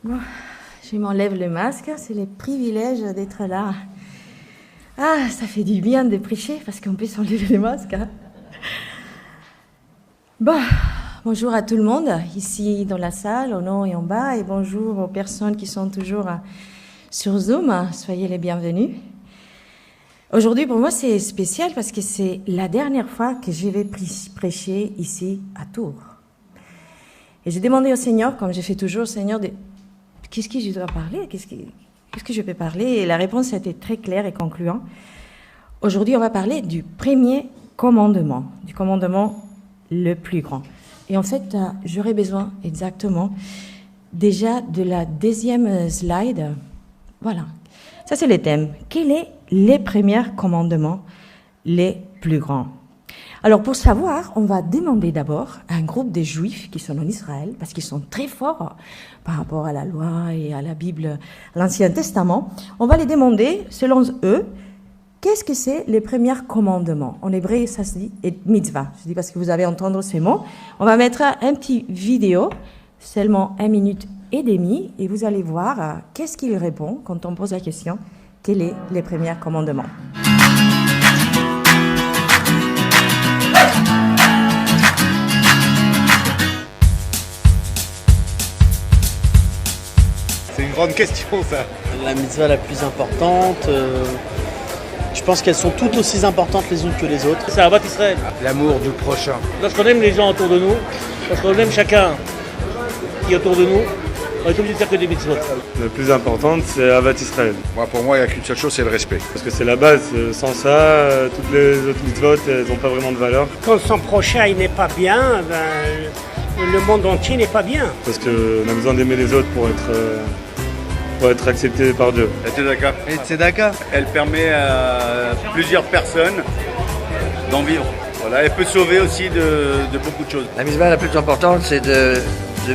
Bon, je m'enlève le masque, c'est le privilège d'être là. Ah, ça fait du bien de prêcher parce qu'on peut s'enlever le masque. Hein. Bon, bonjour à tout le monde, ici dans la salle, en haut et en bas, et bonjour aux personnes qui sont toujours sur Zoom. Soyez les bienvenus. Aujourd'hui, pour moi, c'est spécial parce que c'est la dernière fois que je vais prêcher ici à Tours. Et j'ai demandé au Seigneur, comme je fais toujours, Seigneur, qu'est-ce que je dois parler, qu'est-ce que je peux parler? Et la réponse a été très claire et concluante. Aujourd'hui, on va parler du premier commandement, du commandement le plus grand. Et en fait, j'aurais besoin exactement déjà de la deuxième slide. Voilà, ça c'est le thème. Quels sont les premiers commandements les plus grands? Alors pour savoir, on va demander d'abord à un groupe de Juifs qui sont en Israël, parce qu'ils sont très forts par rapport à la loi et à la Bible, à l'Ancien Testament, on va les demander, selon eux, qu'est-ce que c'est les premiers commandements? En hébreu, ça se dit mitzvah. Je dis parce que vous avez entendu ces mots. On va mettre un petit vidéo, seulement 1 minute et demie, et vous allez voir qu'est-ce qu'il répond quand on pose la question, quels sont les premiers commandements? C'est une grande question, ça. La mitzvah la plus importante, je pense qu'elles sont toutes aussi importantes les unes que les autres. C'est Ahavat Israël. L'amour du prochain. Lorsqu'on aime les gens autour de nous, lorsqu'on aime chacun qui est autour de nous, on est obligé de faire que des mitzvot. La plus importante, c'est Ahavat Israël. Moi, pour moi, il n'y a qu'une seule chose, c'est le respect. Parce que c'est la base. Sans ça, toutes les autres mitzvot, elles n'ont pas vraiment de valeur. Quand son prochain il n'est pas bien, le monde entier n'est pas bien. Parce qu'on a besoin d'aimer les autres pour être accepté par Dieu. La tzedaka. Et tzedaka, Elle permet à plusieurs personnes d'en vivre. Voilà, elle peut sauver aussi de beaucoup de choses. la mitzvah la plus importante, c'est de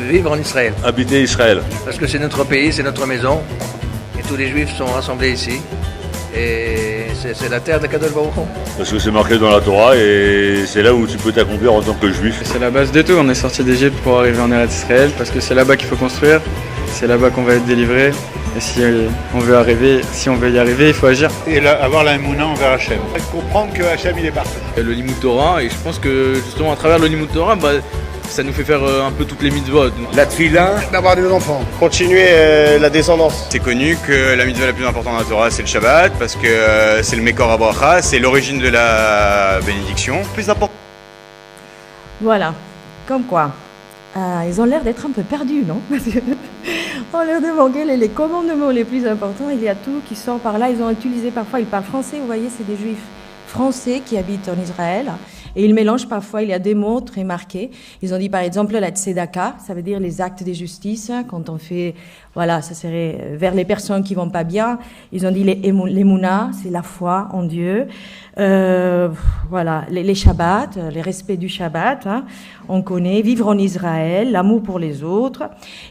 vivre en Israël. Habiter Israël. Parce que c'est notre pays, c'est notre maison. Et tous les juifs sont rassemblés ici. Et c'est la terre de Kadosh Baruch Hu. Parce que c'est marqué dans la Torah et c'est là où tu peux t'accomplir en tant que juif. C'est la base de tout. On est sorti d'Égypte pour arriver en Eretz Israël parce que c'est là-bas qu'il faut construire. C'est là-bas qu'on va être délivré. Et si on veut y arriver, il faut agir. Et avoir la émouna envers Hachem. Comprendre que Hachem, il est parfait. Le Limud Torah, et je pense que justement à travers le Limud Torah, ça nous fait faire un peu toutes les mitzvot. La tfila, d'avoir des enfants. Continuer la descendance. C'est connu que la mitzvah la plus importante dans la Torah, c'est le Shabbat, parce que c'est le Mekor HaBracha, c'est l'origine de la bénédiction. Plus important. Voilà, comme quoi. Ils ont l'air d'être un peu perdus, non? On leur demande quels sont les commandements les plus importants. Il y a tout qui sort par là. Ils ont utilisé parfois, ils parlent français. Vous voyez, c'est des juifs français qui habitent en Israël. Et ils mélangent parfois, il y a des mots très marqués. Ils ont dit par exemple la tzedaka, ça veut dire les actes de justice. Quand on fait, voilà, ça serait vers les personnes qui vont pas bien. Ils ont dit l'émouna, c'est la foi en Dieu. Voilà, les Shabbats, les respects du Shabbat, hein, on connaît, vivre en Israël, l'amour pour les autres.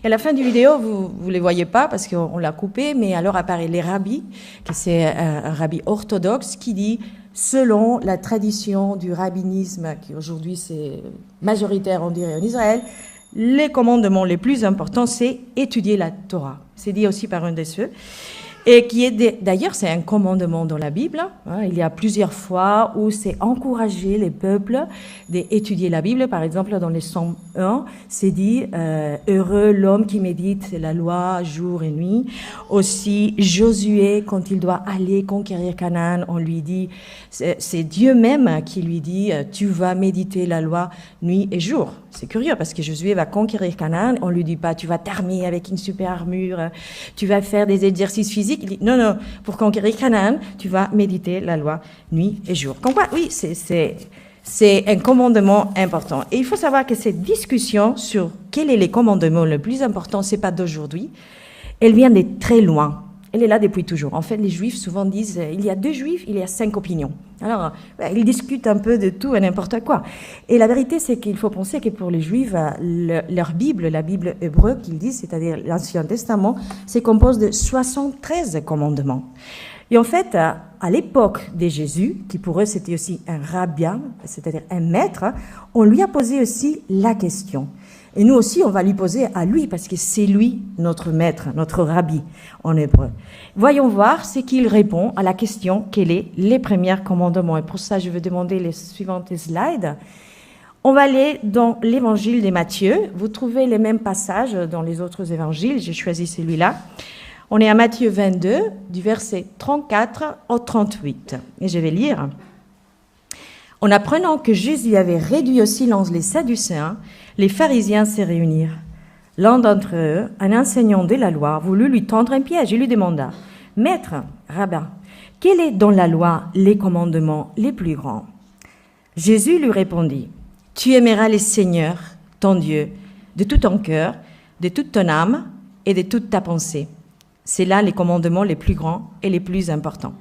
Et à la fin du vidéo, vous les voyez pas parce qu'on l'a coupé, mais alors apparaît les rabbis, que c'est un rabbi orthodoxe qui dit, selon la tradition du rabbinisme, qui aujourd'hui c'est majoritaire, on dirait, en Israël, les commandements les plus importants, c'est étudier la Torah. C'est dit aussi par un de ceux. Et qui est d'ailleurs, c'est un commandement dans la Bible. Hein, il y a plusieurs fois où c'est encourager les peuples d'étudier la Bible. Par exemple, dans les Psaumes 1, c'est dit heureux l'homme qui médite la loi jour et nuit. Aussi, Josué, quand il doit aller conquérir Canaan, on lui dit, c'est Dieu même qui lui dit tu vas méditer la loi nuit et jour. C'est curieux parce que Josué va conquérir Canaan, on lui dit pas tu vas t'armer avec une super armure, tu vas faire des exercices physiques. Il dit non, pour conquérir Canaan, tu vas méditer la loi nuit et jour. Comme quoi, oui, c'est un commandement important. Et il faut savoir que cette discussion sur quel est les commandements le plus important, c'est pas d'aujourd'hui, elle vient de très loin. Elle est là depuis toujours. En fait, les Juifs souvent disent il y a 2 Juifs, il y a 5 opinions. Alors, ils discutent un peu de tout et n'importe quoi. Et la vérité, c'est qu'il faut penser que pour les Juifs, leur Bible, la Bible hébreu qu'ils disent, c'est-à-dire l'Ancien Testament, c'est composé de 73 commandements. Et en fait, à l'époque de Jésus, qui pour eux c'était aussi un rabbin, c'est-à-dire un maître, on lui a posé aussi la question Et nous aussi, on va lui poser à lui, parce que c'est lui notre maître, notre rabbi en hébreu. Voyons voir ce qu'il répond à la question quels sont les premiers commandements. Et pour ça, je vais demander les suivantes slides. On va aller dans l'évangile de Matthieu. Vous trouvez les mêmes passages dans les autres évangiles. J'ai choisi celui-là. On est à Matthieu 22, du verset 34 au 38. Et je vais lire. En apprenant que Jésus avait réduit au silence les Sadducéens, les pharisiens se réunirent. L'un d'entre eux, un enseignant de la loi, voulut lui tendre un piège et lui demanda « Maître, rabbin, quel est dans la loi les commandements les plus grands ?» Jésus lui répondit « Tu aimeras le Seigneur, ton Dieu, de tout ton cœur, de toute ton âme et de toute ta pensée. » C'est là les commandements les plus grands et les plus importants.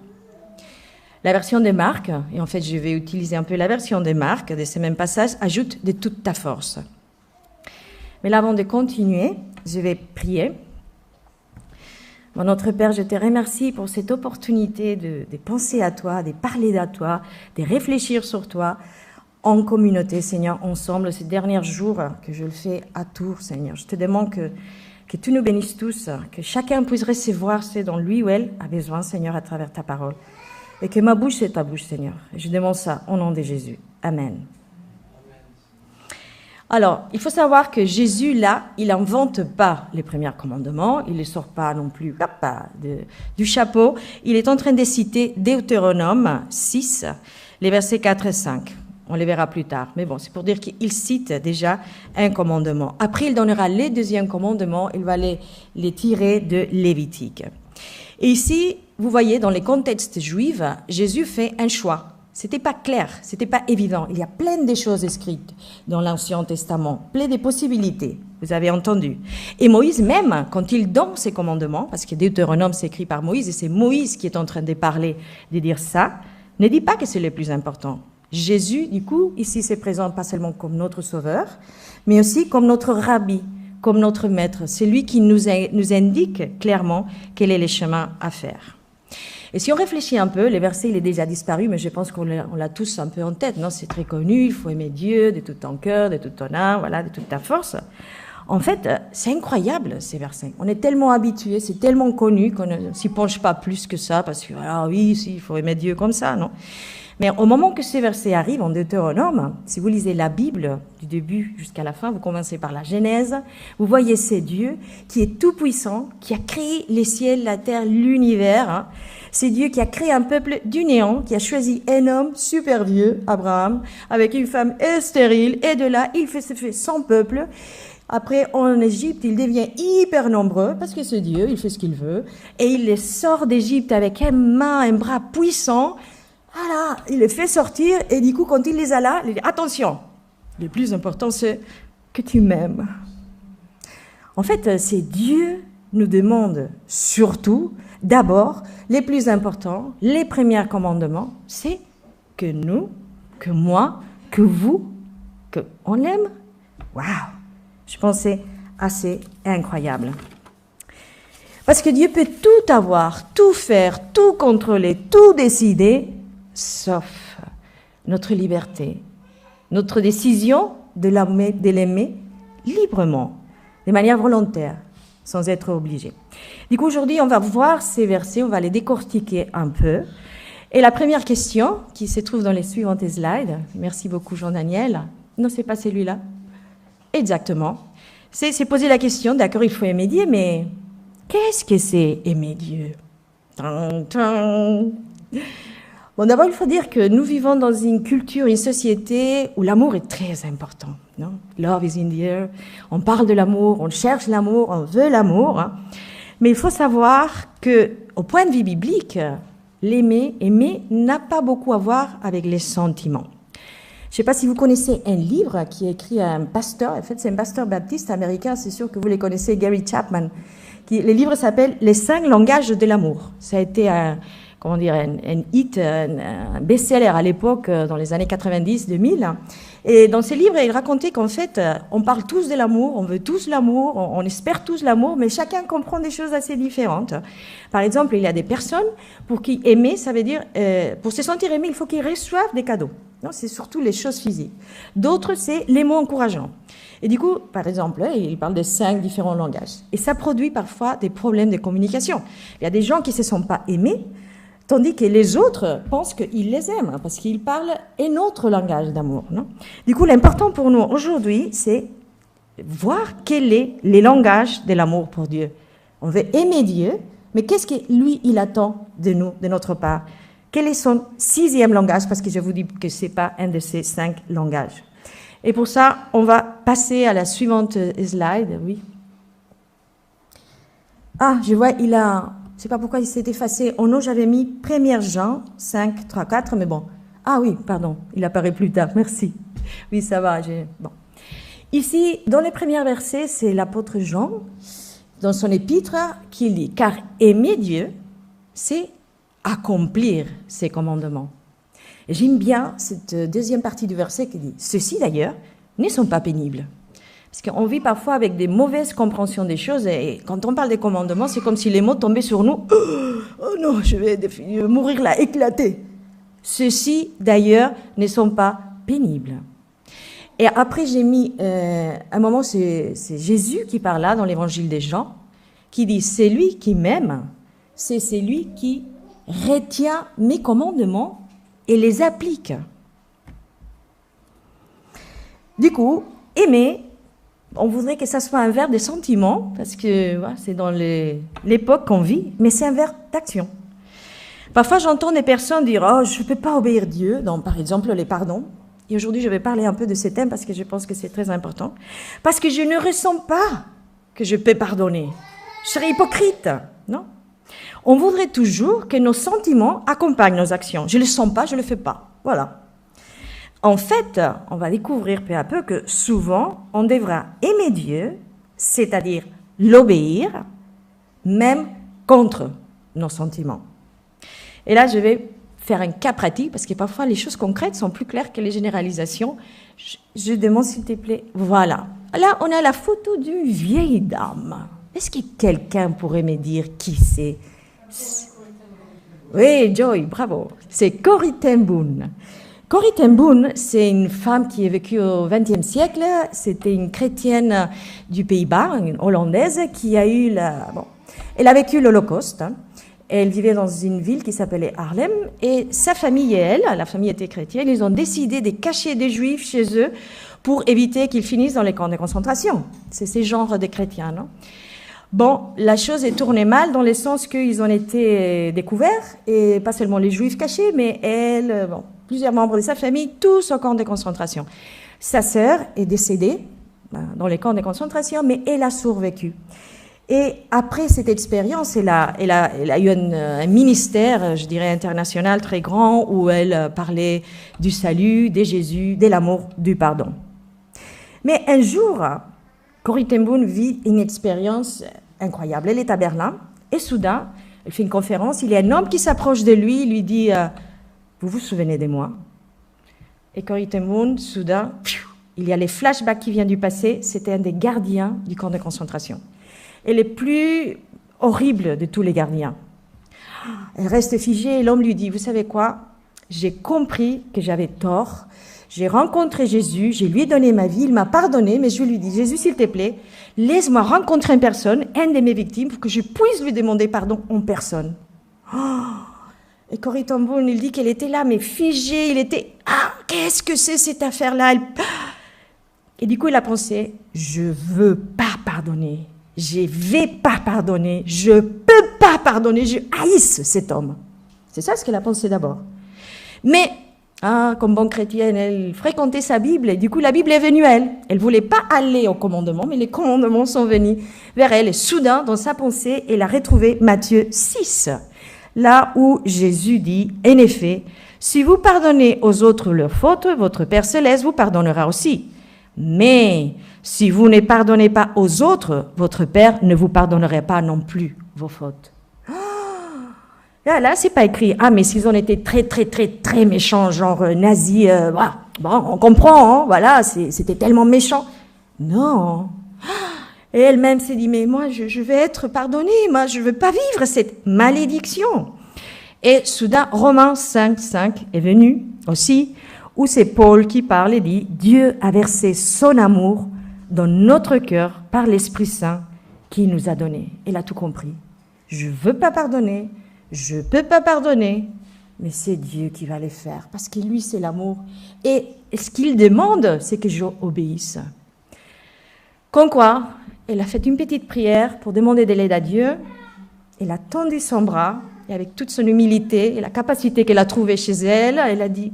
La version de Marc, et en fait je vais utiliser un peu la version de Marc de ce même passage, ajoute de toute ta force. Mais là, avant de continuer, je vais prier. Mon notre Père, je te remercie pour cette opportunité de penser à toi, de parler à toi, de réfléchir sur toi en communauté, Seigneur, ensemble, ces derniers jours que je le fais à Tours, Seigneur. Je te demande que tu nous bénisses tous, que chacun puisse recevoir ce dont lui ou elle a besoin, Seigneur, à travers ta parole. Et que ma bouche, c'est ta bouche, Seigneur. Et je demande ça au nom de Jésus. Amen. Alors, il faut savoir que Jésus, là, il n'invente pas les premiers commandements, il ne les sort pas non plus du chapeau. Il est en train de citer Deutéronome 6, les versets 4 et 5. On les verra plus tard. Mais bon, c'est pour dire qu'il cite déjà un commandement. Après, il donnera les deuxièmes commandements, il va les tirer de Lévitique. Et ici, vous voyez, dans les contextes juifs, Jésus fait un choix. C'était pas clair, c'était pas évident. Il y a plein de choses écrites dans l'Ancien Testament, plein de possibilités, vous avez entendu. Et Moïse même, quand il donne ses commandements, parce que Deutéronome c'est écrit par Moïse, et c'est Moïse qui est en train de parler, de dire ça, ne dit pas que c'est le plus important. Jésus, du coup, ici se présente pas seulement comme notre sauveur, mais aussi comme notre rabbi, comme notre maître. C'est lui qui nous indique clairement quel est le chemin à faire. Et si on réfléchit un peu, le verset il est déjà disparu, mais je pense qu'on l'a tous un peu en tête, non? C'est très connu, il faut aimer Dieu de tout ton cœur, de toute ton âme, voilà, de toute ta force. En fait, c'est incroyable ces versets. On est tellement habitués, c'est tellement connu qu'on ne s'y penche pas plus que ça, parce que ah oui, si, il faut aimer Dieu comme ça, non? Mais au moment que ces versets arrivent en Deutéronome, si vous lisez la Bible du début jusqu'à la fin, vous commencez par la Genèse, vous voyez c'est Dieu qui est tout puissant, qui a créé les ciels, la terre, l'univers. Hein. C'est Dieu qui a créé un peuple du néant, qui a choisi un homme super vieux, Abraham, avec une femme stérile, et de là, il se fait son peuple. Après, en Égypte, il devient hyper nombreux, parce que c'est Dieu, il fait ce qu'il veut, et il les sort d'Égypte avec un bras puissant. Voilà, il les fait sortir, et du coup, quand il les a là, il dit, attention, le plus important, c'est que tu m'aimes. En fait, c'est Dieu nous demande surtout, d'abord, les plus importants, les premiers commandements, c'est que nous, que moi, que vous, qu'on l'aime. Waouh! Je pense que c'est assez incroyable. Parce que Dieu peut tout avoir, tout faire, tout contrôler, tout décider, sauf notre liberté, notre décision de l'aimer librement, de manière volontaire, sans être obligé. Du coup, aujourd'hui, on va voir ces versets, on va les décortiquer un peu. Et la première question, qui se trouve dans les suivantes slides, merci beaucoup Jean-Daniel, non, c'est pas celui-là, exactement, c'est poser la question, d'accord, il faut aimer Dieu, mais qu'est-ce que c'est aimer Dieu? Bon, d'abord, il faut dire que nous vivons dans une culture, une société où l'amour est très important. Non? Love is in the air. On parle de l'amour, on cherche l'amour, on veut l'amour. Hein. Mais il faut savoir que, au point de vue biblique, aimer n'a pas beaucoup à voir avec les sentiments. Je ne sais pas si vous connaissez un livre qui est écrit à un pasteur. En fait, c'est un pasteur baptiste américain. C'est sûr que vous les connaissez, Gary Chapman. Le livre s'appelle « Les 5 langages de l'amour ». Ça a été comment dire, un hit, un best-seller à l'époque, dans les années 90-2000. Et dans ses livres, il racontait qu'en fait, on parle tous de l'amour, on veut tous l'amour, on espère tous l'amour, mais chacun comprend des choses assez différentes. Par exemple, il y a des personnes pour qui aimer, ça veut dire, pour se sentir aimé, il faut qu'ils reçoivent des cadeaux. Non, c'est surtout les choses physiques. D'autres, c'est les mots encourageants. Et du coup, par exemple, il parle de 5 différents langages. Et ça produit parfois des problèmes de communication. Il y a des gens qui ne se sentent pas aimés, tandis que les autres pensent qu'ils les aiment, parce qu'ils parlent un autre langage d'amour. Non ? Du coup, l'important pour nous aujourd'hui, c'est voir quel est les langages de l'amour pour Dieu. On veut aimer Dieu, mais qu'est-ce que lui, il attend de nous, de notre part ? Quel est son 6e langage ? Parce que je vous dis que ce n'est pas un de ces 5 langages. Et pour ça, on va passer à la suivante slide. Oui. Ah, je vois, je ne sais pas pourquoi il s'est effacé. En haut, j'avais mis 1 Jean 5, 3, 4, mais bon. Ah oui, pardon, il apparaît plus tard, merci. Oui, ça va. Bon. Ici, dans les premiers versets, c'est l'apôtre Jean, dans son épître, qui dit « Car aimer Dieu, c'est accomplir ses commandements. » Et j'aime bien cette deuxième partie du verset qui dit « Ceux-ci, d'ailleurs, ne sont pas pénibles. » Parce qu'on vit parfois avec des mauvaises compréhensions des choses, et quand on parle des commandements, c'est comme si les mots tombaient sur nous. « Oh non, je vais mourir là, éclater. » Ceux-ci, d'ailleurs, ne sont pas pénibles. Et après, j'ai mis un moment, c'est Jésus qui parle là dans l'évangile des Jean, qui dit « C'est lui qui m'aime, c'est celui qui retient mes commandements et les applique. » Du coup, aimer, on voudrait que ça soit un verbe de sentiment, parce que voilà, c'est dans l'époque qu'on vit, mais c'est un verbe d'action. Parfois, j'entends des personnes dire « Oh, je ne peux pas obéir Dieu », dans par exemple les pardons. Et aujourd'hui, je vais parler un peu de ce thème parce que je pense que c'est très important. Parce que je ne ressens pas que je peux pardonner. Je serais hypocrite, non ? On voudrait toujours que nos sentiments accompagnent nos actions. Je ne le sens pas, je ne le fais pas. Voilà. En fait, on va découvrir peu à peu que souvent, on devra aimer Dieu, c'est-à-dire l'obéir, même contre nos sentiments. Et là, je vais faire un cas pratique, parce que parfois, les choses concrètes sont plus claires que les généralisations. Je demande, s'il te plaît, voilà. Là, on a la photo d'une vieille dame. Est-ce que quelqu'un pourrait me dire qui c'est ? Oui, Joy, bravo. C'est Corrie ten Boom. Corrie ten Boom, c'est une femme qui a vécu au XXe siècle. C'était une chrétienne du Pays-Bas, une hollandaise, qui a eu elle a vécu l'Holocauste. Elle vivait dans une ville qui s'appelait Haarlem. Et sa famille et elle, la famille était chrétienne, ils ont décidé de cacher des Juifs chez eux pour éviter qu'ils finissent dans les camps de concentration. C'est ce genre de chrétiens, non ? Bon, la chose est tournée mal dans le sens qu'ils ont été découverts, et pas seulement les Juifs cachés, mais elle, plusieurs membres de sa famille, tous au camp de concentration. Sa sœur est décédée dans les camps de concentration, mais elle a survécu. Et après cette expérience, elle a eu un ministère, je dirais, international très grand, où elle parlait du salut, de Jésus, de l'amour, du pardon. Mais un jour, Corrie ten Boom vit une expérience incroyable. Elle est à Berlin, et soudain, elle fait une conférence, il y a un homme qui s'approche de lui, il lui dit « Vous vous souvenez de moi ?» Et Corrie ten Boom, soudain, il y a les flashbacks qui viennent du passé, c'était un des gardiens du camp de concentration. Et le plus horrible de tous les gardiens. Elle reste figée, et l'homme lui dit « Vous savez quoi ? J'ai compris que j'avais tort. J'ai rencontré Jésus, je lui ai donné ma vie, il m'a pardonné, mais je lui dis, Jésus, s'il te plaît, laisse-moi rencontrer une personne, une de mes victimes, pour que je puisse lui demander pardon en personne. » Et Corrie ten Boom, il dit qu'elle était là, mais figée, il était, qu'est-ce que c'est cette affaire-là ? Et du coup, il a pensé, je veux pas pardonner, je vais pas pardonner, je peux pas pardonner, je haïs cet homme. C'est ça ce qu'elle a pensé d'abord. Mais comme bonne chrétienne, elle fréquentait sa Bible, et du coup, la Bible est venue à elle. Elle ne voulait pas aller au commandement, mais les commandements sont venus vers elle. Et soudain, dans sa pensée, elle a retrouvé Matthieu 6, là où Jésus dit, en effet, si vous pardonnez aux autres leurs fautes, votre Père Céleste vous pardonnera aussi. Mais si vous ne pardonnez pas aux autres, votre Père ne vous pardonnera pas non plus vos fautes. Là, c'est pas écrit. Ah, mais s'ils ont été très, très, très, très méchants, genre nazis, voilà. Bon, on comprend, hein, voilà, c'était tellement méchant. Non. Et elle-même s'est dit, mais moi, je vais être pardonnée, moi, je veux pas vivre cette malédiction. Et soudain, Romains 5 est venu aussi, où c'est Paul qui parle et dit, Dieu a versé son amour dans notre cœur par l'Esprit Saint qu'il nous a donné. Elle a tout compris. Je veux pas pardonner, je peux pas pardonner, mais c'est Dieu qui va les faire, parce que lui, c'est l'amour. Et ce qu'il demande, c'est que j'obéisse. Comme quoi, elle a fait une petite prière pour demander de l'aide à Dieu. Elle a tendu son bras, et avec toute son humilité et la capacité qu'elle a trouvée chez elle, elle a dit,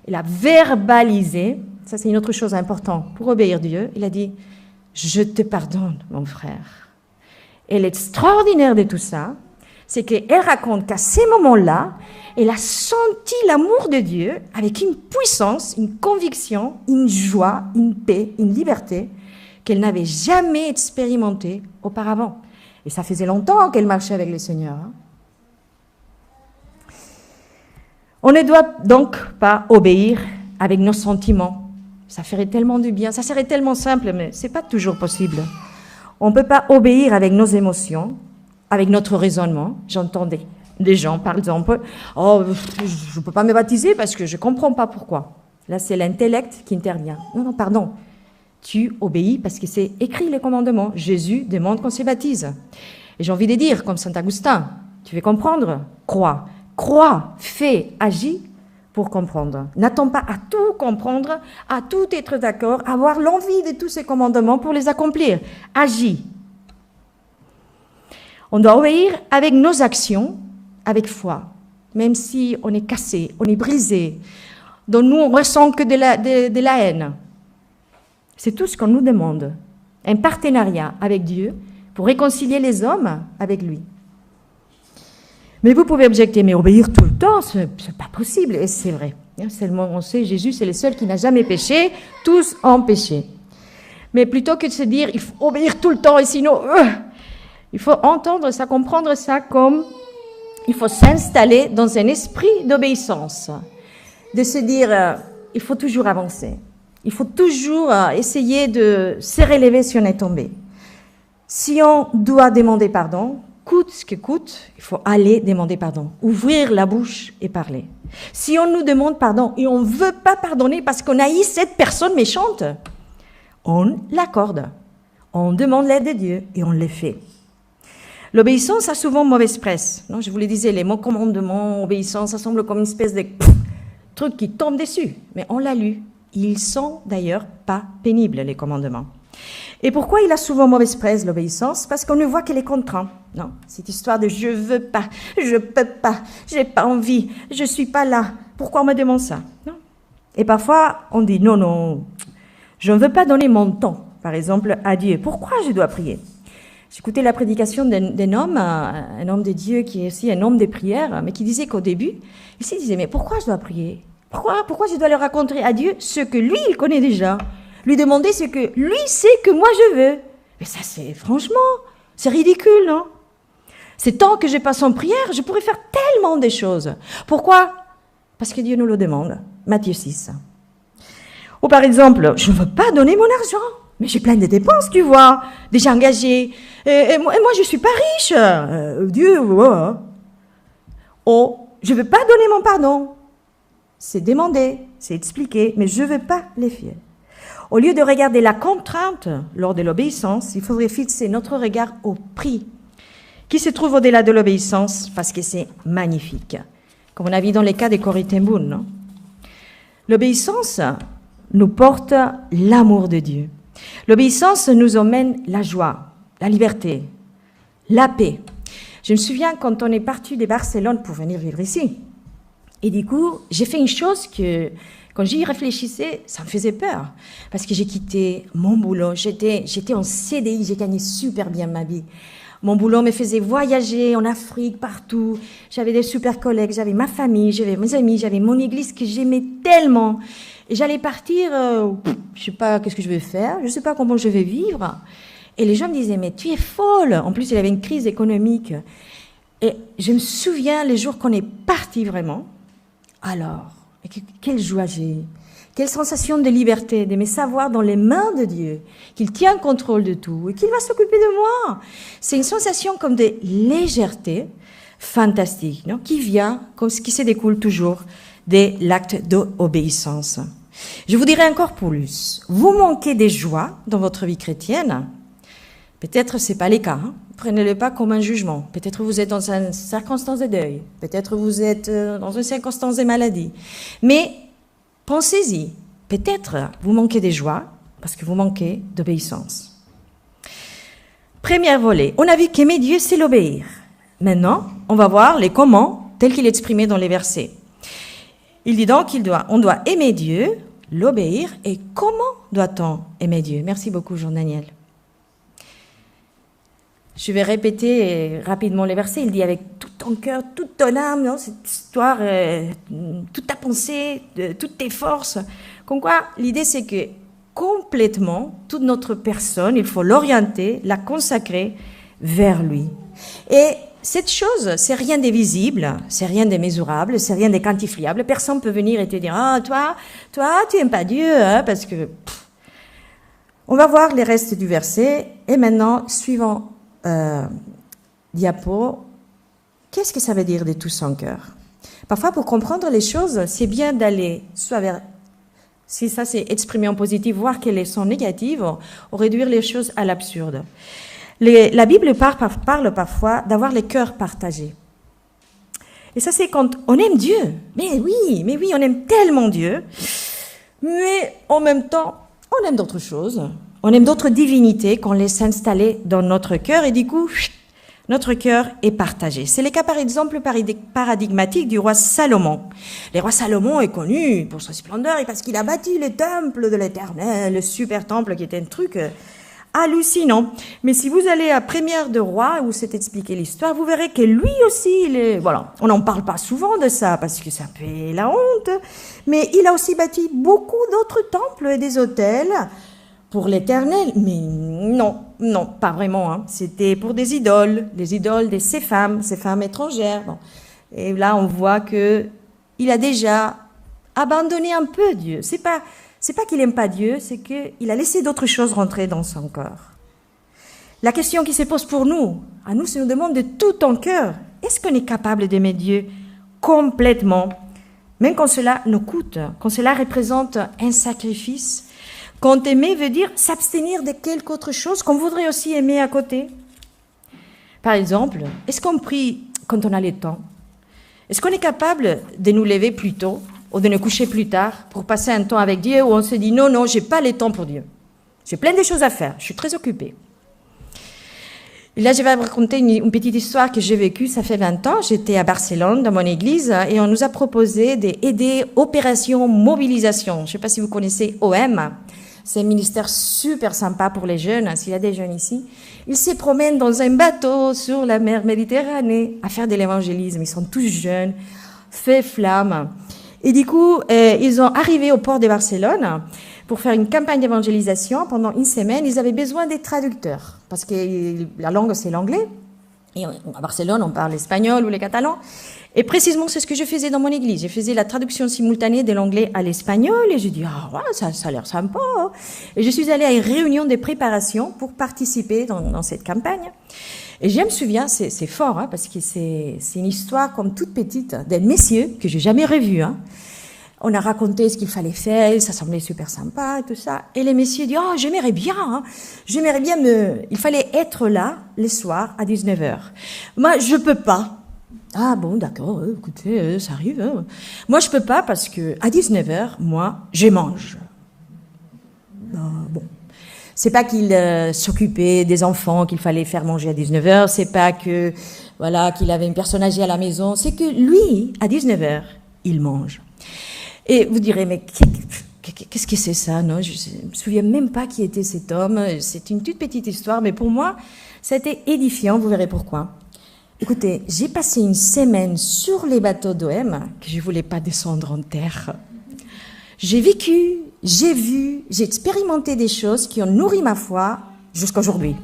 elle a verbalisé, ça c'est une autre chose importante pour obéir Dieu, elle a dit, je te pardonne, mon frère. Et l'extraordinaire de tout ça, c'est qu'elle raconte qu'à ces moments-là, elle a senti l'amour de Dieu avec une puissance, une conviction, une joie, une paix, une liberté qu'elle n'avait jamais expérimentée auparavant. Et ça faisait longtemps qu'elle marchait avec le Seigneur. Hein. On ne doit donc pas obéir avec nos sentiments. Ça ferait tellement du bien, ça serait tellement simple, mais ce n'est pas toujours possible. On ne peut pas obéir avec nos émotions, avec notre raisonnement. J'entends des gens, par exemple, « Oh, je ne peux pas me baptiser parce que je ne comprends pas pourquoi. » Là, c'est l'intellect qui intervient. Non, pardon. Tu obéis parce que c'est écrit les commandements. Jésus demande qu'on se baptise. Et j'ai envie de dire, comme Saint Augustin, tu veux comprendre? Crois. Crois, fais, agis pour comprendre. N'attends pas à tout comprendre, à tout être d'accord, avoir l'envie de tous ces commandements pour les accomplir. Agis. On doit obéir avec nos actions, avec foi, même si on est cassé, on est brisé, dont nous on ressent que de la haine. C'est tout ce qu'on nous demande. Un partenariat avec Dieu pour réconcilier les hommes avec lui. Mais vous pouvez objecter, mais obéir tout le temps, c'est pas possible. Et c'est vrai. Seulement, on sait, Jésus, c'est le seul qui n'a jamais péché. Tous ont péché. Mais plutôt que de se dire, il faut obéir tout le temps, et sinon, il faut entendre ça, comprendre ça comme, il faut s'installer dans un esprit d'obéissance. De se dire, il faut toujours avancer. Il faut toujours essayer de se relever si on est tombé. Si on doit demander pardon, coûte ce que coûte, il faut aller demander pardon, ouvrir la bouche et parler. Si on nous demande pardon et on ne veut pas pardonner parce qu'on haït cette personne méchante, on l'accorde. On demande l'aide de Dieu et on le fait. L'obéissance a souvent mauvaise presse. Non, je vous le disais, les mots commandement, obéissance, ça semble comme une espèce de truc qui tombe dessus. Mais on l'a lu. Ils sont d'ailleurs pas pénibles, les commandements. Et pourquoi il a souvent mauvaise presse, l'obéissance? Parce qu'on ne voit qu'elle est contrainte. Non, cette histoire de je veux pas, je peux pas, j'ai pas envie, je suis pas là. Pourquoi on me demande ça? Non. Et parfois, on dit non, je ne veux pas donner mon temps, par exemple, à Dieu. Pourquoi je dois prier? J'écoutais la prédication d'un homme, un homme de Dieu qui est aussi un homme de prière, mais qui disait qu'au début, il se disait, mais pourquoi je dois prier? Pourquoi je dois le raconter à Dieu ce que lui, il connaît déjà? Lui demander ce que lui sait que moi je veux. Mais ça, franchement, c'est ridicule, non? C'est tant que je passe en prière, je pourrais faire tellement de choses. Pourquoi? Parce que Dieu nous le demande. Matthieu 6. Ou par exemple, je ne veux pas donner mon argent, mais j'ai plein de dépenses, tu vois, déjà engagées. Et moi, je ne suis pas riche. Dieu, ouais. Oh, je ne veux pas donner mon pardon. C'est demander, c'est expliquer, mais je ne veux pas les faire. Au lieu de regarder la contrainte lors de l'obéissance, il faudrait fixer notre regard au prix qui se trouve au-delà de l'obéissance, parce que c'est magnifique. Comme on a vu dans les cas des Corrie ten Boom, non? L'obéissance nous porte l'amour de Dieu. L'obéissance nous emmène la joie, la liberté, la paix. Je me souviens quand on est parti de Barcelone pour venir vivre ici. Et du coup, j'ai fait une chose que, quand j'y réfléchissais, ça me faisait peur. Parce que j'ai quitté mon boulot. J'étais en CDI, j'ai gagné super bien ma vie. Mon boulot me faisait voyager en Afrique, partout. J'avais des super collègues, j'avais ma famille, j'avais mes amis, j'avais mon église que j'aimais tellement. Et j'allais partir, je sais pas qu'est-ce que je vais faire, je sais pas comment je vais vivre. Et les gens me disaient, mais tu es folle. En plus, il y avait une crise économique. Et je me souviens les jours qu'on est parti vraiment. Alors, quelle joie j'ai eue. Quelle sensation de liberté, de me savoir dans les mains de Dieu, qu'il tient le contrôle de tout et qu'il va s'occuper de moi. C'est une sensation comme de légèreté fantastique, non, qui vient, comme ce qui se découle toujours de l'acte d'obéissance. Je vous dirai encore plus. Vous manquez des joies dans votre vie chrétienne. Peut-être c'est pas le cas. Hein. Prenez-le pas comme un jugement. Peut-être vous êtes dans une circonstance de deuil. Peut-être vous êtes dans une circonstance de maladie. Mais pensez-y. Peut-être vous manquez des joies parce que vous manquez d'obéissance. Premier volet. On a vu qu'aimer Dieu, c'est l'obéir. Maintenant, on va voir les comment tel qu'il est exprimé dans les versets. Il dit donc on doit aimer Dieu, l'obéir, et comment doit-on aimer Dieu? Merci beaucoup, Jean-Daniel. Je vais répéter rapidement les versets. Il dit avec tout ton cœur, toute ton âme, non, cette histoire, toute ta pensée, toutes tes forces. Comme quoi, l'idée c'est que complètement, toute notre personne, il faut l'orienter, la consacrer vers lui. Et cette chose, c'est rien de visible, c'est rien de mesurable, c'est rien de quantifiable. Personne peut venir et te dire, ah, toi, tu n'aimes pas Dieu, hein, parce que... On va voir les restes du verset. Et maintenant, suivant diapo, qu'est-ce que ça veut dire de tout son cœur? Parfois, pour comprendre les choses, c'est bien d'aller soit vers... Si ça c'est exprimé en positif, voir qu'elles sont négatives, ou réduire les choses à l'absurde. La Bible parle parfois d'avoir les cœurs partagés. Et ça, c'est quand on aime Dieu. Mais oui, on aime tellement Dieu. Mais en même temps, on aime d'autres choses. On aime d'autres divinités qu'on laisse s'installer dans notre cœur. Et du coup, notre cœur est partagé. C'est le cas, par exemple, paradigmatique du roi Salomon. Le roi Salomon est connu pour sa splendeur et parce qu'il a bâti le temple de l'Éternel, le super temple qui était un truc... hallucinant. Mais si vous allez à Première de Rois, où c'est expliqué l'histoire, vous verrez que lui aussi, voilà, on n'en parle pas souvent de ça, parce que c'est un peu la honte, mais il a aussi bâti beaucoup d'autres temples et des hôtels pour l'Éternel. Mais non, pas vraiment. Hein. C'était pour des idoles, les idoles de ces femmes étrangères. Bon. Et là, on voit que il a déjà abandonné un peu Dieu. C'est pas qu'il n'aime pas Dieu, c'est qu'il a laissé d'autres choses rentrer dans son cœur. La question qui se pose pour nous, à nous, c'est nous demande de tout ton cœur. Est-ce qu'on est capable d'aimer Dieu complètement, même quand cela nous coûte, quand cela représente un sacrifice, quand aimer veut dire s'abstenir de quelque autre chose qu'on voudrait aussi aimer à côté? Par exemple, est-ce qu'on prie quand on a le temps? Est-ce qu'on est capable de nous lever plus tôt ou de nous coucher plus tard pour passer un temps avec Dieu où on se dit non, j'ai pas le temps pour Dieu. J'ai plein de choses à faire, je suis très occupée. Et là, je vais vous raconter une petite histoire que j'ai vécue, ça fait 20 ans. J'étais à Barcelone, dans mon église, et on nous a proposé d'aider Opération Mobilisation. Je ne sais pas si vous connaissez OM. C'est un ministère super sympa pour les jeunes, s'il y a des jeunes ici. Ils se promènent dans un bateau sur la mer Méditerranée à faire de l'évangélisme. Ils sont tous jeunes, feu flamme. Et du coup, ils ont arrivé au port de Barcelone pour faire une campagne d'évangélisation. Pendant une semaine, ils avaient besoin des traducteurs, parce que la langue, c'est l'anglais. Et à Barcelone, on parle l'espagnol ou le catalan. Et précisément, c'est ce que je faisais dans mon église. Je faisais la traduction simultanée de l'anglais à l'espagnol. Et j'ai dit, ça a l'air sympa. Et je suis allée à une réunion de préparation pour participer dans cette campagne. Et je me souviens, c'est fort, hein, parce que c'est une histoire comme toute petite d'un monsieur que j'ai jamais revu. Hein. On a raconté ce qu'il fallait faire, ça semblait super sympa et tout ça. Et le monsieur dit, j'aimerais bien, il fallait être là les soirs à 19h. Moi, je peux pas. Ah bon, d'accord, écoutez, ça arrive. Hein. Moi, je peux pas parce que à 19h, moi, je mange. Bon. C'est pas qu'il s'occupait des enfants, qu'il fallait faire manger à 19h, c'est pas que, qu'il avait une personne âgée à la maison, c'est que lui, à 19h, il mange. Et vous direz, mais qu'est-ce que c'est ça, non? Je me souviens même pas qui était cet homme, c'est une toute petite histoire, mais pour moi, ça a été édifiant, vous verrez pourquoi. Écoutez, j'ai passé une semaine sur les bateaux d'OM, que je voulais pas descendre en terre. J'ai vécu, j'ai vu, j'ai expérimenté des choses qui ont nourri ma foi jusqu'à aujourd'hui.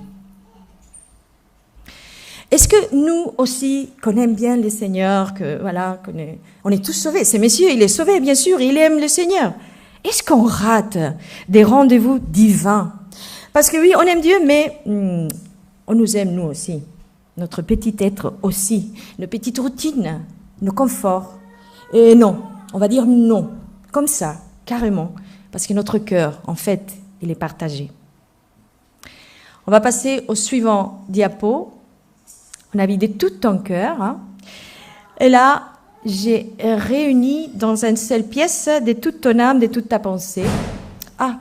Est-ce que nous aussi, qu'on aime bien le Seigneur, on est tous sauvés. C'est Messieurs, il est sauvé, bien sûr, il aime le Seigneur. Est-ce qu'on rate des rendez-vous divins? Parce que oui, on aime Dieu, mais on nous aime nous aussi. Notre petit être aussi, nos petites routines, nos conforts. Et non, on va dire non, comme ça, carrément, parce que notre cœur, en fait, il est partagé. On va passer au suivant diapo. On a vidé tout ton cœur. Hein. Et là, j'ai réuni dans une seule pièce de toute ton âme, de toute ta pensée. Ah,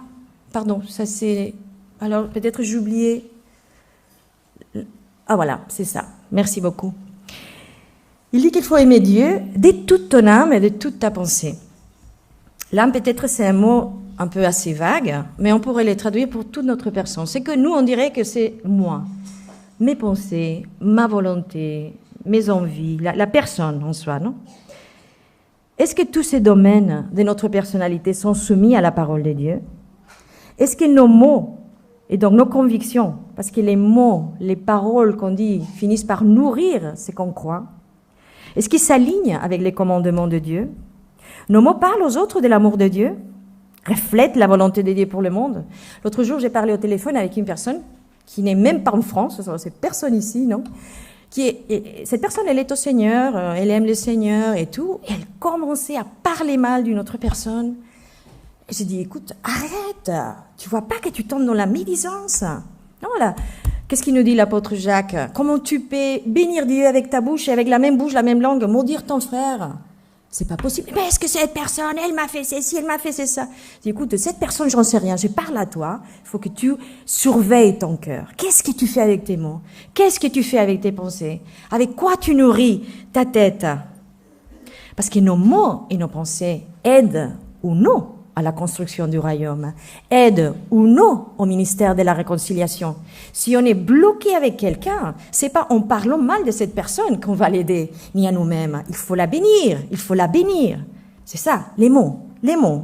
pardon, ça c'est... Alors, peut-être j'ai oublié... Ah voilà, c'est ça. Merci beaucoup. Il dit qu'il faut aimer Dieu de toute ton âme et de toute ta pensée. L'âme, peut-être, c'est un mot un peu assez vague, mais on pourrait le traduire pour toute notre personne. C'est que nous, on dirait que c'est moi, mes pensées, ma volonté, mes envies, la personne en soi, non? Est-ce que tous ces domaines de notre personnalité sont soumis à la parole de Dieu? Est-ce que nos mots et donc nos convictions, parce que les mots, les paroles qu'on dit finissent par nourrir ce qu'on croit, est-ce qu'ils s'alignent avec les commandements de Dieu? Nos mots parlent aux autres de l'amour de Dieu, reflètent la volonté de Dieu pour le monde. L'autre jour, j'ai parlé au téléphone avec une personne qui n'est même pas en France, c'est personne ici, non? Cette personne, elle est au Seigneur, elle aime le Seigneur et tout, et elle commençait à parler mal d'une autre personne. Et j'ai dit, écoute, arrête, tu vois pas que tu tombes dans la médisance? Non, là, qu'est-ce qu'il nous dit l'apôtre Jacques? Comment tu peux bénir Dieu avec ta bouche et avec la même bouche, la même langue, maudire ton frère? C'est pas possible. Mais est-ce que cette personne, elle m'a fait ceci, elle m'a fait ça? Je dis, écoute, cette personne, j'en sais rien, je parle à toi, il faut que tu surveilles ton cœur. Qu'est-ce que tu fais avec tes mots? Qu'est-ce que tu fais avec tes pensées? Avec quoi tu nourris ta tête? Parce que nos mots et nos pensées aident ou non à la construction du royaume, aident ou non au ministère de la réconciliation. Si on est bloqué avec quelqu'un, c'est pas en parlant mal de cette personne qu'on va l'aider, ni à nous-mêmes. Il faut la bénir, il faut la bénir. C'est ça, les mots,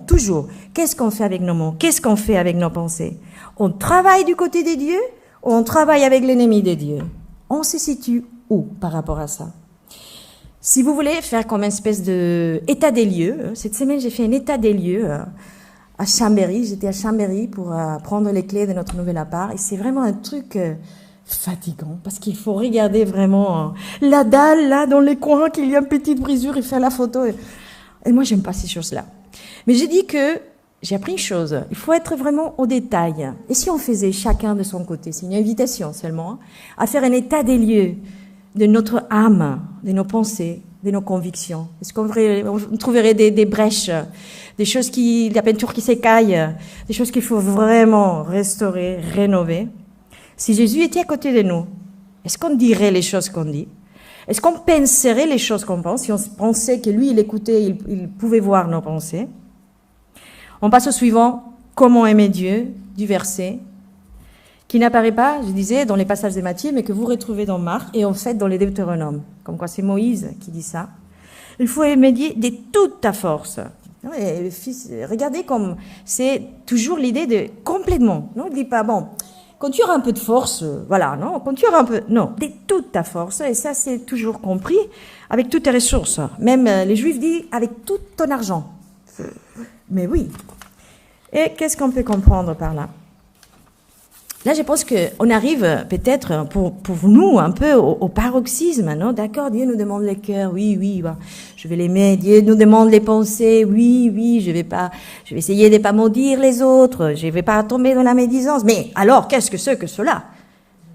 toujours. Qu'est-ce qu'on fait avec nos mots? Qu'est-ce qu'on fait avec nos pensées? On travaille du côté de Dieu ou on travaille avec l'ennemi de Dieu? On se situe où par rapport à ça? Si vous voulez faire comme une espèce d'état des lieux, cette semaine j'ai fait un état des lieux à Chambéry. J'étais à Chambéry pour prendre les clés de notre nouvel appart et c'est vraiment un truc fatigant parce qu'il faut regarder vraiment la dalle là dans les coins qu'il y a une petite brisure et faire la photo. Et moi j'aime pas ces choses-là. Mais j'ai dit que j'ai appris une chose, il faut être vraiment au détail. Et si on faisait chacun de son côté, c'est une invitation seulement, à faire un état des lieux de notre âme, de nos pensées, de nos convictions. Est-ce qu'on trouverait des brèches, des choses de la peinture qui s'écaille, des choses qu'il faut vraiment restaurer, rénover? Si Jésus était à côté de nous, est-ce qu'on dirait les choses qu'on dit? Est-ce qu'on penserait les choses qu'on pense? Si on pensait que lui, il écoutait, il pouvait voir nos pensées. On passe au suivant, comment aimer Dieu, du verset qui n'apparaît pas, je disais, dans les passages de Matthieu, mais que vous retrouvez dans Marc et en fait dans les Deutéronomes. Comme quoi c'est Moïse qui dit ça. Il faut aimer Dieu de toute ta force. Et regardez comme c'est toujours l'idée de complètement. Non, il ne dit pas, bon, quand tu auras un peu de force, voilà, non, quand tu auras un peu, non, de toute ta force, et ça c'est toujours compris, avec toutes tes ressources. Même les Juifs disent avec tout ton argent. Mais oui. Et qu'est-ce qu'on peut comprendre par là? Là, je pense qu'on arrive peut-être pour nous un peu au paroxysme, non? D'accord, Dieu nous demande les cœurs, oui, bah, je vais l'aimer. Dieu nous demande les pensées, oui, je vais essayer de pas maudire les autres, je vais pas tomber dans la médisance. Mais alors, qu'est-ce que c'est que cela?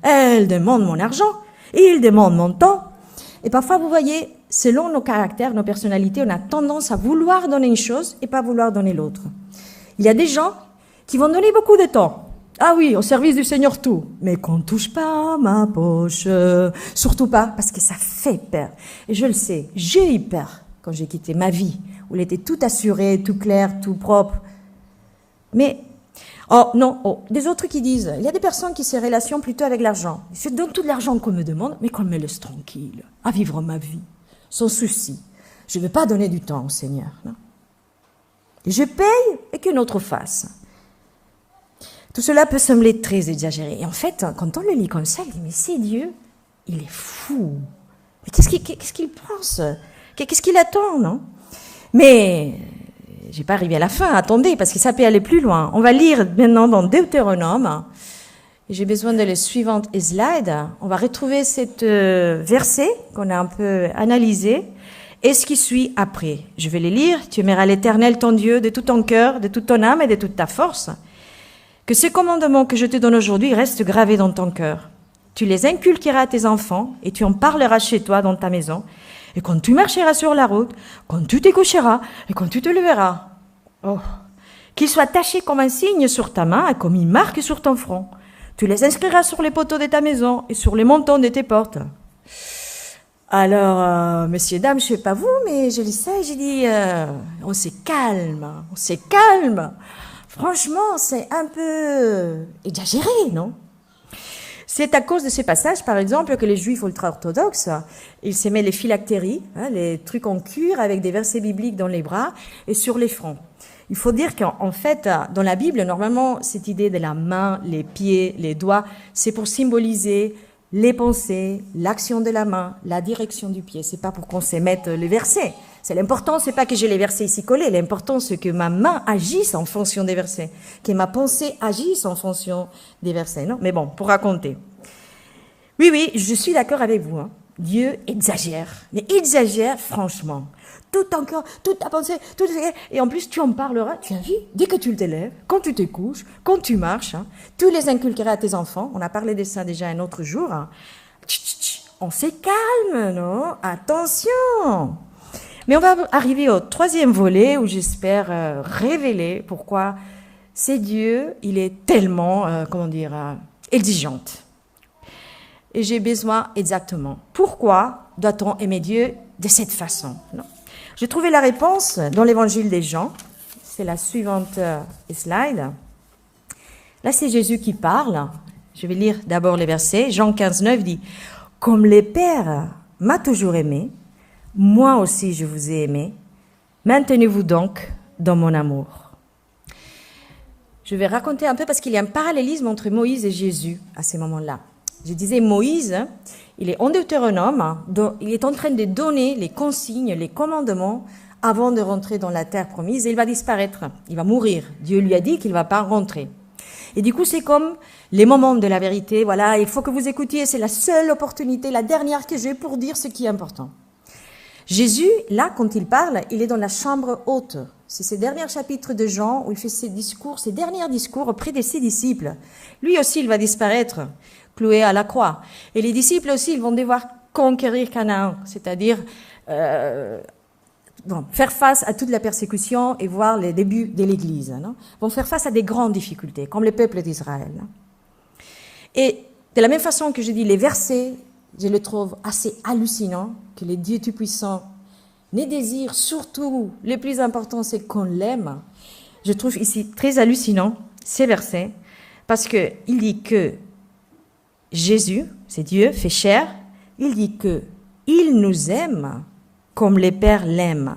Elle demande mon argent, il demande mon temps. Et parfois, vous voyez, selon nos caractères, nos personnalités, on a tendance à vouloir donner une chose et pas vouloir donner l'autre. Il y a des gens qui vont donner beaucoup de temps. Ah oui, au service du Seigneur tout. Mais qu'on ne touche pas à ma poche. Surtout pas, parce que ça fait peur. Et je le sais, j'ai eu peur quand j'ai quitté ma vie, où elle était tout assurée, tout clair, tout propre. Mais, des autres qui disent, il y a des personnes qui se relationnent plutôt avec l'argent. Je donne tout l'argent qu'on me demande, mais qu'on me laisse tranquille, à vivre ma vie, sans souci. Je ne vais pas donner du temps au Seigneur. Non. Et je paye et qu'une autre fasse. Tout cela peut sembler très exagéré. Et en fait, quand on le lit comme ça, on dit, mais c'est Dieu. il est fou. Mais qu'est-ce qu'il pense? Qu'est-ce qu'il attend, non? Mais j'ai pas arrivé à la fin, attendez, parce que ça peut aller plus loin. On va lire maintenant dans Deutéronome. J'ai besoin de les suivantes slides. On va retrouver cet verset qu'on a un peu analysé et ce qui suit après. Je vais les lire. Tu aimeras l'Éternel ton Dieu de tout ton cœur, de toute ton âme et de toute ta force. Que ces commandements que je te donne aujourd'hui restent gravés dans ton cœur. Tu les inculqueras à tes enfants et tu en parleras chez toi dans ta maison. Et quand tu marcheras sur la route, quand tu te coucheras et quand tu te leveras. Oh, qu'ils soient tachés comme un signe sur ta main et comme une marque sur ton front. Tu les inscriras sur les poteaux de ta maison et sur les montants de tes portes. Alors, messieurs, dames, je ne sais pas vous, mais je lis ça et j'ai dit, on se calme. Franchement, c'est un peu exagéré, non? C'est à cause de ces passages, par exemple, que les juifs ultra-orthodoxes, ils s'aimaient les phylactéries, les trucs en cuir avec des versets bibliques dans les bras et sur les fronts. Il faut dire qu'en fait, dans la Bible, normalement, cette idée de la main, les pieds, les doigts, c'est pour symboliser les pensées, l'action de la main, la direction du pied. C'est pas pour qu'on se mette les versets. C'est l'important, c'est pas que j'ai les versets ici collés. L'important, c'est que ma main agisse en fonction des versets, que ma pensée agisse en fonction des versets. Non, mais bon, pour raconter. Oui, je suis d'accord avec vous. Dieu exagère, mais exagère franchement. Tout ton cœur, toute ta pensée, tout. Et en plus, tu en parleras, tu as vu, dès que tu te lèves, quand tu te couches, quand tu marches, tu les inculqueras à tes enfants. On a parlé de ça déjà un autre jour. On se calme, non? Attention! Mais on va arriver au troisième volet où j'espère révéler pourquoi c'est Dieu, il est tellement, exigeante. Et j'ai besoin exactement. Pourquoi doit-on aimer Dieu de cette façon? Non. J'ai trouvé la réponse dans l'évangile des Jean. C'est la suivante slide. Là, c'est Jésus qui parle. Je vais lire d'abord les versets. Jean 15, 9 dit « Comme le Père m'a toujours aimé, moi aussi je vous ai aimé. Maintenez-vous donc dans mon amour. » Je vais raconter un peu parce qu'il y a un parallélisme entre Moïse et Jésus à ce moment-là. Je disais Moïse, il est en Deutéronome, il est en train de donner les consignes, les commandements avant de rentrer dans la terre promise et il va disparaître, il va mourir. Dieu lui a dit qu'il ne va pas rentrer. Et du coup, c'est comme les moments de la vérité, voilà, il faut que vous écoutiez, c'est la seule opportunité, la dernière que j'ai pour dire ce qui est important. Jésus, là, quand il parle, il est dans la chambre haute. C'est ces derniers chapitres de Jean où il fait ses derniers discours auprès de ses disciples. Lui aussi, il va disparaître, cloué à la croix. Et les disciples aussi, ils vont devoir conquérir Canaan, c'est-à-dire faire face à toute la persécution et voir les débuts de l'Église. Non? Vont faire face à des grandes difficultés, comme le peuple d'Israël. Et de la même façon que je dis les versets, je le trouve assez hallucinant que le Dieu Tout-Puissant ne désire surtout, le plus important, c'est qu'on l'aime. Je trouve ici très hallucinant ces versets parce qu'il dit que Jésus, c'est Dieu, fait chair, il dit que il nous aime comme le Père l'aime.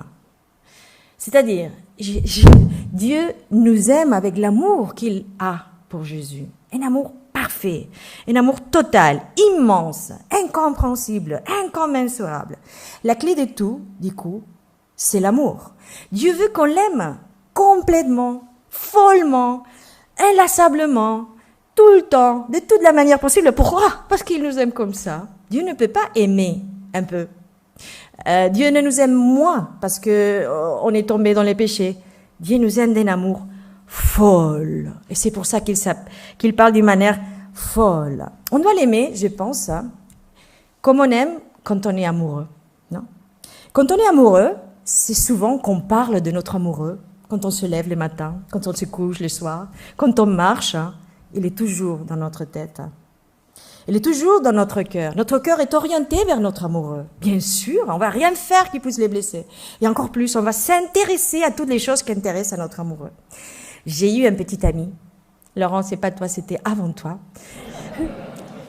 C'est-à-dire, Dieu nous aime avec l'amour qu'il a pour Jésus. Un amour parfait, un amour total, immense, incompréhensible, incommensurable. La clé de tout, du coup, c'est l'amour. Dieu veut qu'on l'aime complètement, follement, inlassablement, tout le temps, de toute la manière possible. Pourquoi? Parce qu'il nous aime comme ça. Dieu ne peut pas aimer un peu. Dieu ne nous aime moins parce que on est tombé dans les péchés. Dieu nous aime d'un amour folle. Et c'est pour ça qu'il parle d'une manière folle. On doit l'aimer, je pense, comme on aime quand on est amoureux. Non? Quand on est amoureux, c'est souvent qu'on parle de notre amoureux. Quand on se lève le matin, quand on se couche le soir, quand on marche, il est toujours dans notre tête. Il est toujours dans notre cœur. Notre cœur est orienté vers notre amoureux. Bien sûr, on va rien faire qui puisse les blesser. Et encore plus, on va s'intéresser à toutes les choses qui intéressent à notre amoureux. J'ai eu un petit ami, Laurent, c'est pas toi, c'était avant toi,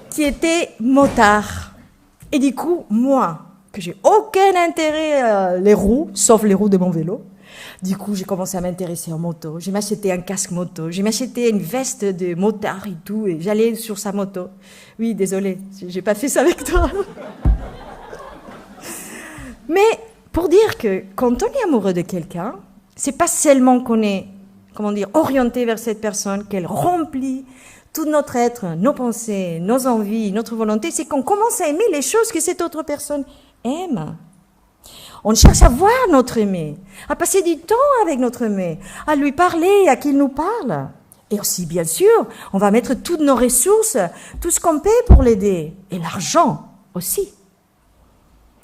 qui était motard. Et du coup, moi, que j'ai aucun intérêt les roues, sauf les roues de mon vélo, Du coup, j'ai commencé à m'intéresser en moto. J'ai m'acheté un casque moto. J'ai m'acheté une veste de motard et tout. Et j'allais sur sa moto. Oui, désolé, j'ai pas fait ça avec toi. Mais pour dire que quand on est amoureux de quelqu'un, c'est pas seulement qu'on est, orienté vers cette personne, qu'elle remplit tout notre être, nos pensées, nos envies, notre volonté, c'est qu'on commence à aimer les choses que cette autre personne aime. On cherche à voir notre aimé, à passer du temps avec notre aimé, à lui parler, à qu'il nous parle. Et aussi, bien sûr, on va mettre toutes nos ressources, tout ce qu'on paie pour l'aider. Et l'argent aussi.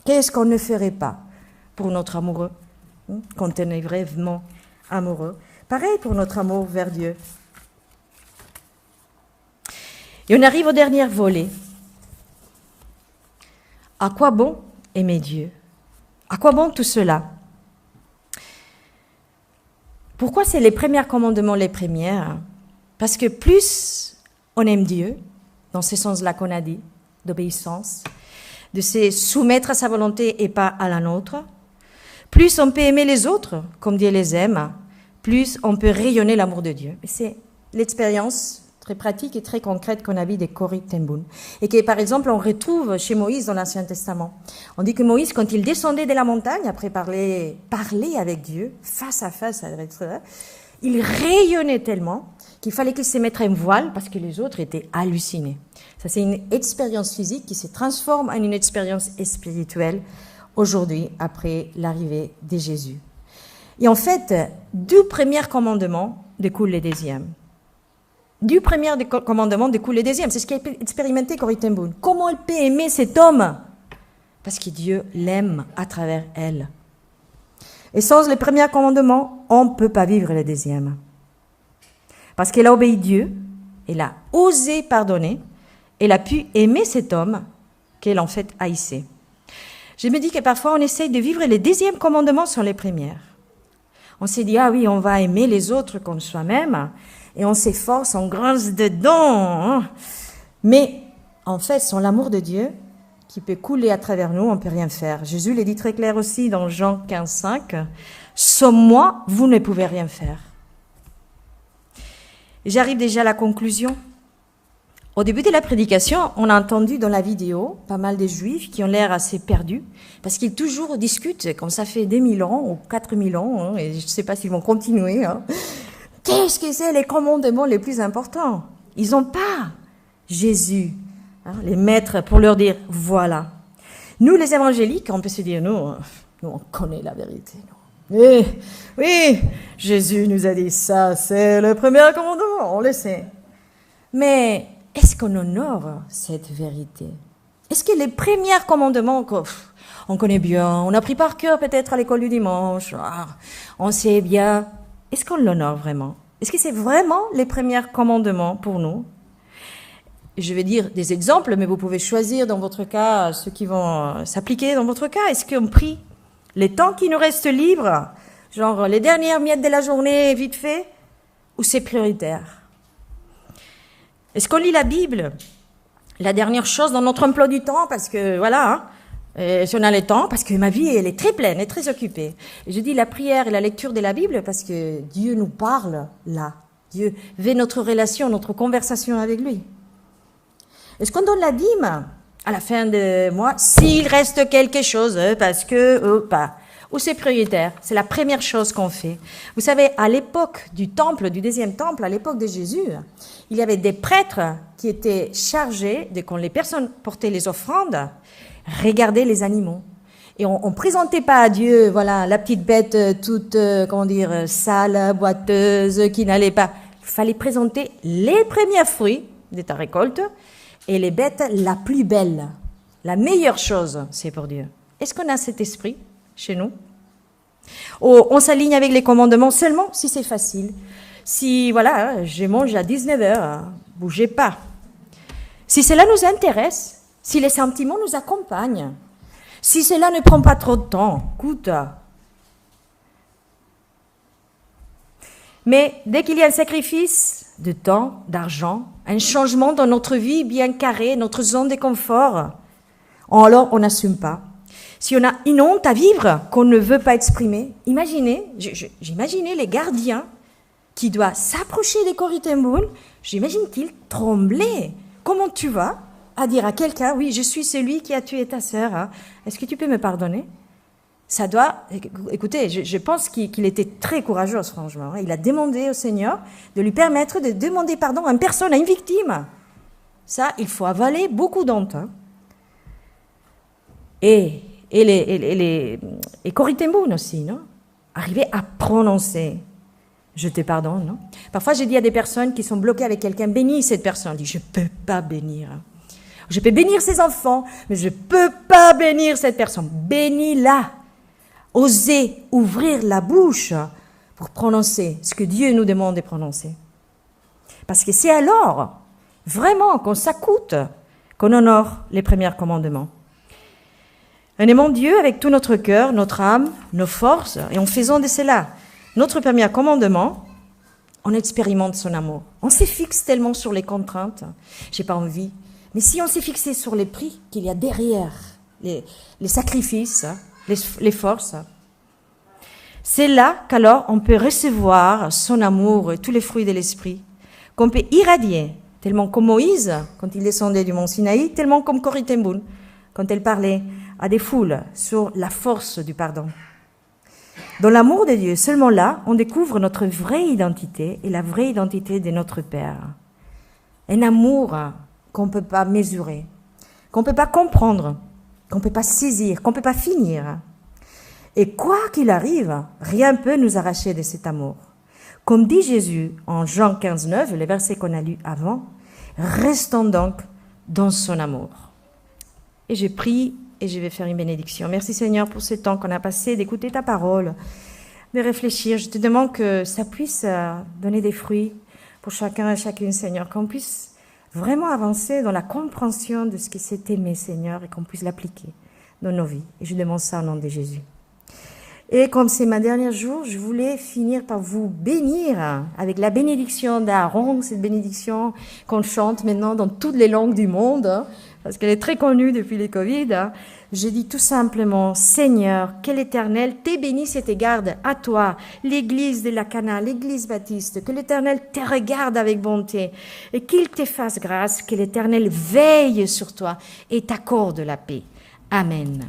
Qu'est-ce qu'on ne ferait pas pour notre amoureux, quand on est vraiment amoureux? Pareil pour notre amour vers Dieu. Et on arrive au dernier volet. À quoi bon aimer Dieu? À quoi bon tout cela? Pourquoi c'est les premiers commandements les premières? Parce que plus on aime Dieu, dans ce sens-là qu'on a dit, d'obéissance, de se soumettre à sa volonté et pas à la nôtre, plus on peut aimer les autres comme Dieu les aime, plus on peut rayonner l'amour de Dieu. Et c'est l'expérience très pratique et très concrète qu'on a vue de Corrie ten Boom. Et que, par exemple, on retrouve chez Moïse dans l'Ancien Testament. On dit que Moïse, quand il descendait de la montagne, après parler avec Dieu, face à face avec Dieu, il rayonnait tellement qu'il fallait qu'il se mette un voile parce que les autres étaient hallucinés. Ça, c'est une expérience physique qui se transforme en une expérience spirituelle aujourd'hui, après l'arrivée de Jésus. Et en fait, du premier commandement découle le deuxième. Du premier commandement découle le deuxième. C'est ce qu'a expérimenté Corrie ten Boom. Comment elle peut aimer cet homme? Parce que Dieu l'aime à travers elle. Et sans le premier commandement, on ne peut pas vivre le deuxième. Parce qu'elle a obéi Dieu, elle a osé pardonner, elle a pu aimer cet homme qu'elle en fait haïssait. Je me dis que parfois on essaye de vivre les deuxièmes commandements sur les premières. On s'est dit, ah oui, on va aimer les autres comme soi-même, et on s'efforce, on grince dedans. Hein. Mais en fait, sans l'amour de Dieu, qui peut couler à travers nous, on ne peut rien faire. Jésus l'a dit très clair aussi dans Jean 15,5, « Sans moi, vous ne pouvez rien faire. » J'arrive déjà à la conclusion. Au début de la prédication, on a entendu dans la vidéo pas mal de juifs qui ont l'air assez perdus, parce qu'ils toujours discutent, comme ça fait 2000 ans ou 4000 ans, hein, et je ne sais pas s'ils vont continuer. Hein. Qu'est-ce que c'est les commandements les plus importants? Ils n'ont pas Jésus, hein, les maîtres, pour leur dire, voilà. Nous, les évangéliques, on peut se dire, nous on connaît la vérité. Oui, Jésus nous a dit ça, c'est le premier commandement, on le sait. Mais est-ce qu'on honore cette vérité? Est-ce que les premiers commandements qu'on connaît bien, on a pris par cœur peut-être à l'école du dimanche, on sait bien, est-ce qu'on l'honore vraiment? Est-ce que c'est vraiment les premiers commandements pour nous? Je vais dire des exemples, mais vous pouvez choisir dans votre cas ceux qui vont s'appliquer dans votre cas. Est-ce qu'on prie les temps qui nous restent libres, genre les dernières miettes de la journée vite fait, ou c'est prioritaire? Est-ce qu'on lit la Bible, la dernière chose dans notre emploi du temps, parce que voilà, si on a le temps, parce que ma vie elle est très pleine et très occupée. Et je dis la prière et la lecture de la Bible parce que Dieu nous parle là. Dieu veut notre relation, notre conversation avec lui. Est-ce qu'on donne la dîme à la fin de mois, s'il reste quelque chose, parce que, pas. Ou c'est prioritaire, c'est la première chose qu'on fait. Vous savez, à l'époque du temple, du deuxième temple, à l'époque de Jésus, il y avait des prêtres qui étaient chargés, de quand les personnes portaient les offrandes, regarder les animaux. Et on ne présentait pas à Dieu, voilà, la petite bête toute, sale, boiteuse, qui n'allait pas. Il fallait présenter les premiers fruits de ta récolte, et les bêtes la plus belle, la meilleure chose, c'est pour Dieu. Est-ce qu'on a cet esprit chez nous? On s'aligne avec les commandements seulement si c'est facile. Si, voilà, je mange à 19h, bougez pas. Si cela nous intéresse, si les sentiments nous accompagnent, si cela ne prend pas trop de temps, écoute. Mais dès qu'il y a un sacrifice de temps, d'argent, un changement dans notre vie bien carrée, notre zone de confort, alors on n'assume pas. Si on a une honte à vivre qu'on ne veut pas exprimer, j'imaginais les gardiens qui doivent s'approcher des Corrie ten Boom, j'imagine qu'ils tremblaient. Comment tu vas à dire à quelqu'un, oui, je suis celui qui a tué ta sœur, hein. Est-ce que tu peux me pardonner? Ça doit... Écoutez, je pense qu'il était très courageux, franchement. Il a demandé au Seigneur de lui permettre de demander pardon à une personne, à une victime. Ça, il faut avaler beaucoup d'honte. Hein. Et Corrie ten Boom aussi, non? Arriver à prononcer « je te pardonne », non? Parfois, j'ai dit à des personnes qui sont bloquées avec quelqu'un « bénis cette personne ». Je dis « je ne peux pas bénir ». Je peux bénir ses enfants, mais je ne peux pas bénir cette personne. Bénis-la. Osez ouvrir la bouche pour prononcer ce que Dieu nous demande de prononcer. Parce que c'est alors, vraiment, qu'on s'accoute, qu'on honore les premiers commandements. En aimant Dieu avec tout notre cœur, notre âme, nos forces, et en faisant de cela notre premier commandement, on expérimente son amour. On se fixe tellement sur les contraintes, j'ai pas envie. Mais si on s'est fixé sur les prix qu'il y a derrière, les sacrifices, les forces, c'est là qu'alors on peut recevoir son amour et tous les fruits de l'esprit, qu'on peut irradier, tellement comme Moïse, quand il descendait du mont Sinaï, tellement comme Corrie ten Boom, quand elle parlait à des foules sur la force du pardon. Dans l'amour de Dieu, seulement là, on découvre notre vraie identité et la vraie identité de notre Père. Un amour qu'on ne peut pas mesurer, qu'on ne peut pas comprendre, qu'on ne peut pas saisir, qu'on ne peut pas finir. Et quoi qu'il arrive, rien ne peut nous arracher de cet amour. Comme dit Jésus en Jean 15, 9, le verset qu'on a lu avant, « Restons donc dans son amour ». Et je prie et je vais faire une bénédiction. Merci Seigneur pour ce temps qu'on a passé d'écouter ta parole, de réfléchir. Je te demande que ça puisse donner des fruits pour chacun et chacune, Seigneur, qu'on puisse vraiment avancer dans la compréhension de ce que c'est aimer, Seigneur, et qu'on puisse l'appliquer dans nos vies. Et je demande ça au nom de Jésus. Et comme c'est ma dernière jour, je voulais finir par vous bénir avec la bénédiction d'Aaron, cette bénédiction qu'on chante maintenant dans toutes les langues du monde, parce qu'elle est très connue depuis les Covid. Je dis tout simplement, Seigneur, que l'Éternel te bénisse et te garde à toi, l'Église de la Cana, l'Église baptiste, que l'Éternel te regarde avec bonté et qu'il te fasse grâce, que l'Éternel veille sur toi et t'accorde la paix. Amen.